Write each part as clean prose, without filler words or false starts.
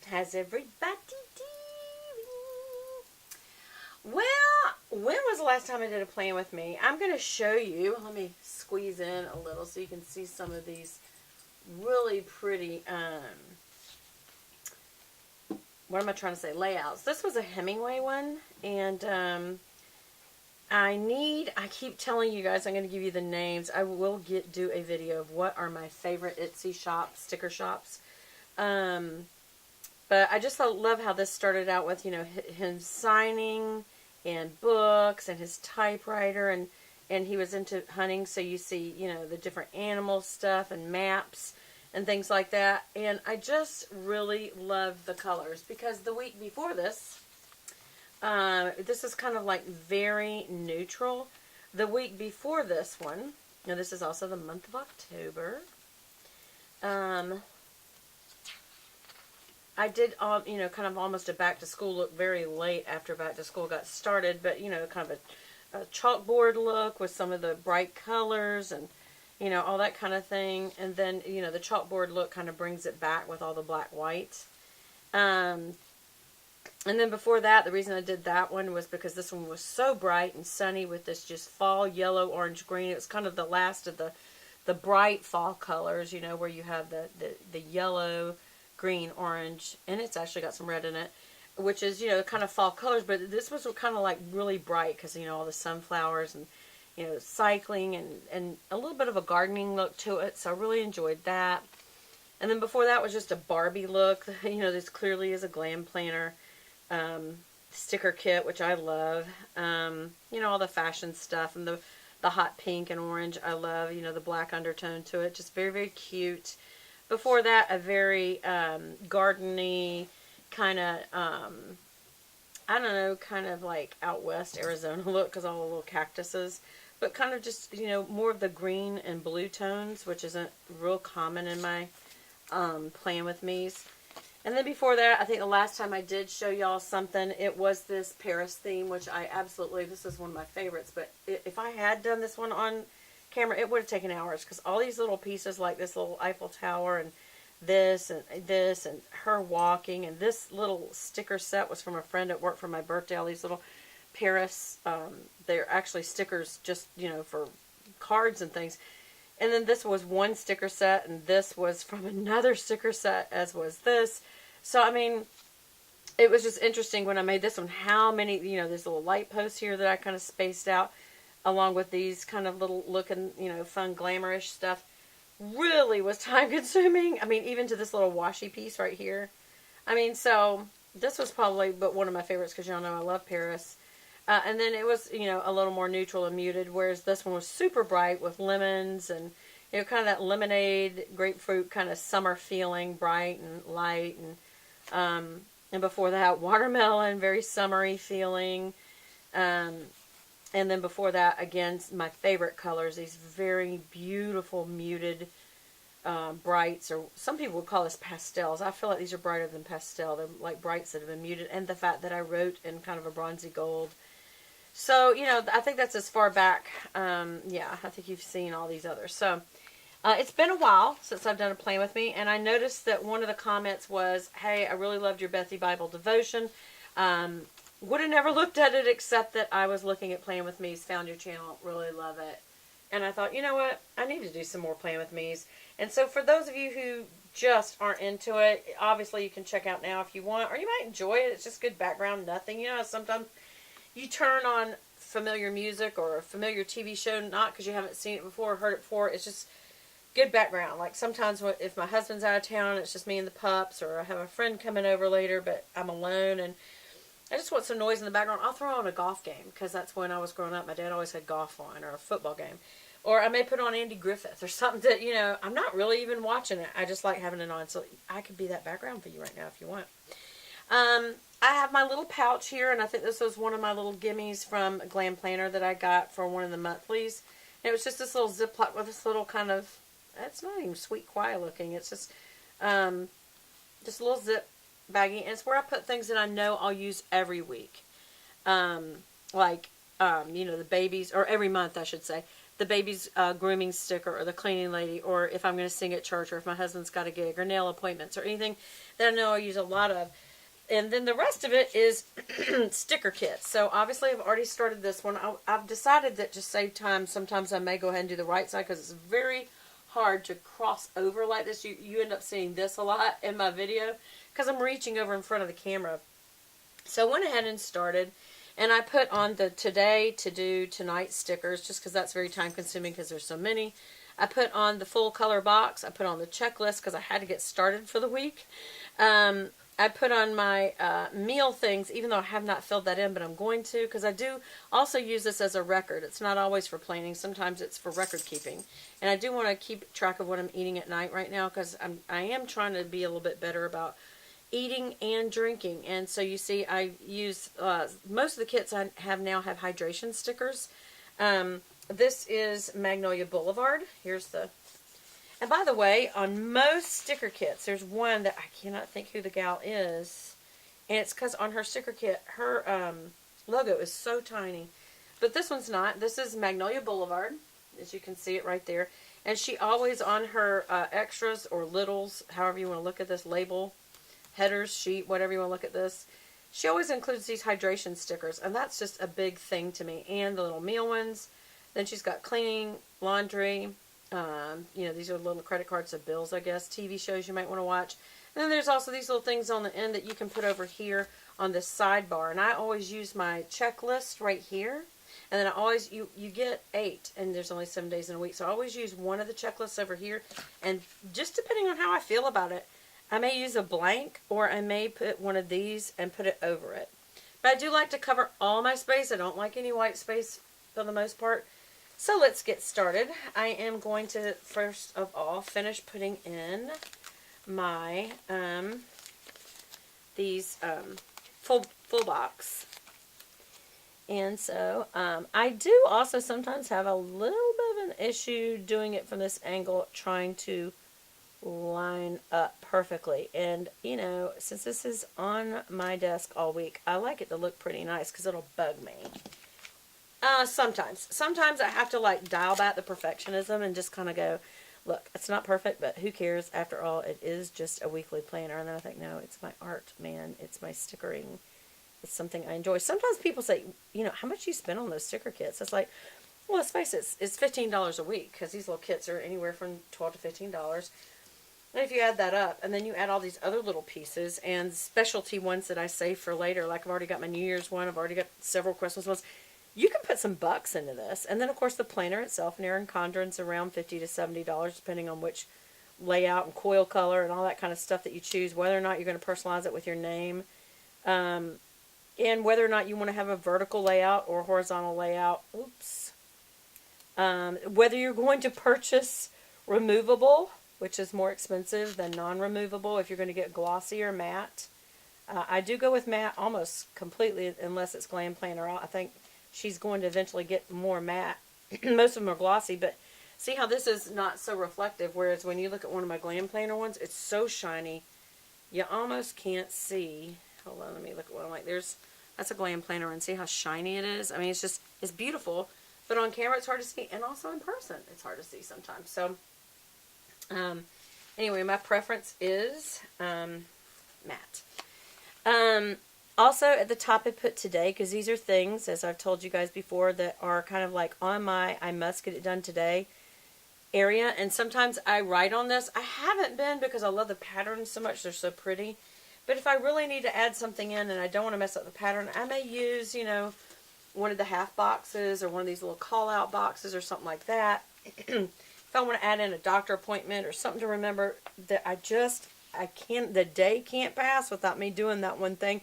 How's everybody doing? Well, when was the last time I did a plan with me? I'm going to show you. Let me squeeze in a little so you can see some of these really pretty, what am I trying to say, layouts. This was a Hemingway one, and I keep telling you guys I'm going to give you the names. I will do a video of what are my favorite Etsy shops, sticker shops. But I just love how this started out with, you know, him signing and books and his typewriter, and he was into hunting, so you see, you know, the different animal stuff and maps and things like that. And I just really love the colors, because the week before this, this is kind of like very neutral. The week before this one, now this is also the month of October, I did, you know, kind of almost a back to school look very late after back to school got started, but, you know, kind of a chalkboard look with some of the bright colors and, you know, all that kind of thing. And then, you know, the chalkboard look kind of brings it back with all the black white. And then before that, the reason I did that one was because this one was so bright and sunny with this just fall yellow, orange, green. It was kind of the last of the bright fall colors, you know, where you have the yellow, green, orange, and it's actually got some red in it, which is, you know, kind of fall colors. But this was kind of like really bright because, you know, all the sunflowers and, you know, cycling and a little bit of a gardening look to it. So I really enjoyed that. And then before that was just a Barbie look. You know, this clearly is a Glam Planner sticker kit, which I love. You know, all the fashion stuff and the hot pink and orange I love. You know, the black undertone to it. Just very, very cute. Before that, a very garden-y kind of, I don't know, kind of like out west Arizona look, because all the little cactuses. But kind of just, you know, more of the green and blue tones, which isn't real common in my Plan With Me's. And then before that, I think the last time I did show y'all something, it was this Paris theme, which I absolutely, this is one of my favorites. But if I had done this one on camera, it would have taken hours, because all these little pieces, like this little Eiffel Tower and this and her walking, and this little sticker set was from a friend at work for my birthday. All these little Paris, they're actually stickers, just, you know, for cards and things. And then this was one sticker set, and this was from another sticker set, as was this. So I mean, it was just interesting when I made this one, how many, you know, there's little light posts here that I kind of spaced out, along with these kind of little looking, you know, fun glamourish stuff. Really was time consuming. I mean, even to this little washi piece right here. I mean, so this was probably but one of my favorites, because y'all know I love Paris. And then it was, you know, a little more neutral and muted, whereas this one was super bright with lemons and, you know, kind of that lemonade, grapefruit kind of summer feeling, bright and light. And before that, watermelon, very summery feeling. And then before that, again, my favorite colors, these very beautiful muted brights, or some people would call this pastels. I feel like these are brighter than pastel. They're like brights that have been muted, and the fact that I wrote in kind of a bronzy gold. So, you know, I think that's as far back. Yeah, I think you've seen all these others. So, it's been a while since I've done a Plan With Me, and I noticed that one of the comments was, hey, I really loved your Bethy Bible devotion. Would have never looked at it except that I was looking at Plan With Me's, found your channel, really love it. And I thought, you know what, I need to do some more Plan With Me's. And so for those of you who just aren't into it, obviously you can check out now if you want, or you might enjoy it. It's just good background, nothing. You know, sometimes you turn on familiar music or a familiar TV show, not because you haven't seen it before or heard it before, it's just good background. Like sometimes if my husband's out of town, it's just me and the pups, or I have a friend coming over later, but I'm alone, and I just want some noise in the background. I'll throw on a golf game, because that's when I was growing up. My dad always had golf on, or a football game. Or I may put on Andy Griffith or something that, you know, I'm not really even watching it. I just like having it on. So I could be that background for you right now if you want. I have my little pouch here, and I think this was one of my little gimmies from Glam Planner that I got for one of the monthlies. And it was just this little Ziploc with this little kind of, it's not even sweet quiet looking. It's just a little zip baggie, and it's where I put things that I know I'll use every week. You know, the babies, or every month I should say, the baby's grooming sticker or the cleaning lady, or if I'm going to sing at church, or if my husband's got a gig, or nail appointments, or anything that I know I use a lot of. And then the rest of it is sticker kits. So obviously I've already started this one. I've decided that to save time, sometimes I may go ahead and do the right side because it's very hard to cross over like this. You end up seeing this a lot in my video because I'm reaching over in front of the camera. So I went ahead and started. And I put on the today, to do, tonight stickers, just because that's very time consuming because there's so many. I put on the full color box. I put on the checklist because I had to get started for the week. I put on my meal things, even though I have not filled that in, but I'm going to, because I do also use this as a record. It's not always for planning. Sometimes it's for record keeping. And I do want to keep track of what I'm eating at night right now, because I am trying to be a little bit better about eating and drinking. And so you see I use most of the kits I have now have hydration stickers. This is Magnolia Boulevard. Here's the, and by the way, on most sticker kits there's one that I cannot think who the gal is, and it's because on her sticker kit her logo is so tiny, but this one's not. This is Magnolia Boulevard, as you can see it right there, and she always on her extras or littles, however you want to look at this label, headers, sheet, whatever you want to look at this, she always includes these hydration stickers, and that's just a big thing to me. And the little meal ones. Then she's got cleaning, laundry, you know, these are little credit cards of bills, I guess, TV shows you might want to watch. And then there's also these little things on the end that you can put over here on this sidebar, and I always use my checklist right here. And then I always, you get 8, and there's only 7 days in a week, so I always use one of the checklists over here, and just depending on how I feel about it, I may use a blank, or I may put one of these and put it over it. But I do like to cover all my space. I don't like any white space for the most part. So let's get started. I am going to, first of all, finish putting in my, these full box. And so I do also sometimes have a little bit of an issue doing it from this angle, trying to line up perfectly. And you know, since this is on my desk all week, I like it to look pretty nice because it'll bug me. Sometimes I have to like dial back the perfectionism and just kind of go, look, it's not perfect, but who cares? After all, it is just a weekly planner. And then I think, no, it's my art, man. It's my stickering. It's something I enjoy. Sometimes people say, you know, how much do you spend on those sticker kits? It's like, well, let's face it, it's $15 a week because these little kits are anywhere from $12 to $15. And if you add that up, and then you add all these other little pieces and specialty ones that I save for later, like I've already got my New Year's one, I've already got several Christmas ones, you can put some bucks into this. And then, of course, the planner itself, Erin Condren's around $50 to $70, depending on which layout and coil color and all that kind of stuff that you choose, whether or not you're going to personalize it with your name, and whether or not you want to have a vertical layout or horizontal layout. Oops. Whether you're going to purchase removable, which is more expensive than non-removable if you're going to get glossy or matte. I do go with matte almost completely unless it's Glam Planner. I think she's going to eventually get more matte. Most of them are glossy, but see how this is not so reflective, whereas when you look at one of my Glam Planner ones, it's so shiny, you almost can't see. Hold on, let me look at what I'm like. That's a Glam Planner, and see how shiny it is? I mean, it's beautiful, but on camera it's hard to see, and also in person it's hard to see sometimes. So, anyway, my preference is matte. Also, at the top I put today, because these are things, as I've told you guys before, that are kind of like on my I must get it done today area. And sometimes I write on this. I haven't been because I love the patterns so much. They're so pretty. But if I really need to add something in and I don't want to mess up the pattern, I may use, you know, one of the half boxes or one of these little call-out boxes or something like that. If I want to add in a doctor appointment or something to remember that the day can't pass without me doing that one thing,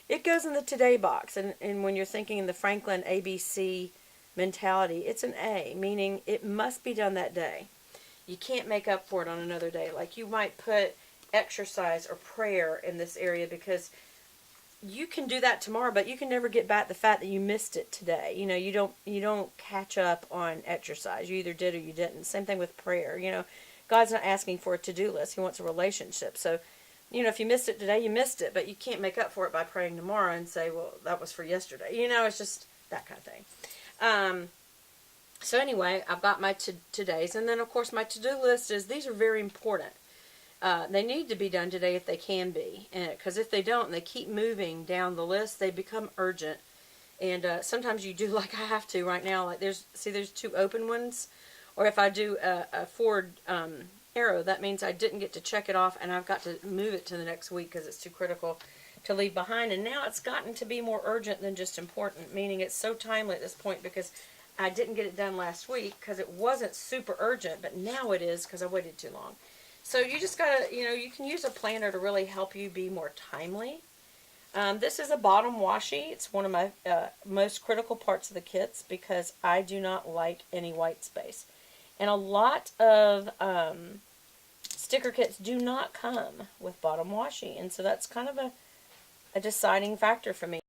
it goes in the today box. And when you're thinking in the Franklin ABC mentality, it's an A, meaning it must be done that day. You can't make up for it on another day. Like you might put exercise or prayer in this area because you can do that tomorrow, but you can never get back the fact that you missed it today. You know, you don't catch up on exercise. You either did or you didn't. Same thing with prayer. You know, God's not asking for a to-do list. He wants a relationship. So, you know, if you missed it today, you missed it, but you can't make up for it by praying tomorrow and say, well, that was for yesterday. You know, it's just that kind of thing. So anyway, I've got my today's, and then of course my to-do list is, these are very important. They need to be done today if they can be, because if they don't and they keep moving down the list, they become urgent. And sometimes you do, like I have to right now, like there's 2 open ones, or if I do a forward arrow, that means I didn't get to check it off, and I've got to move it to the next week because it's too critical to leave behind. And now it's gotten to be more urgent than just important, meaning it's so timely at this point because I didn't get it done last week because it wasn't super urgent, but now it is because I waited too long. So you just gotta, you can use a planner to really help you be more timely. This is a bottom washi. It's one of my most critical parts of the kits because I do not like any white space. And a lot of sticker kits do not come with bottom washi, and so that's kind of a deciding factor for me.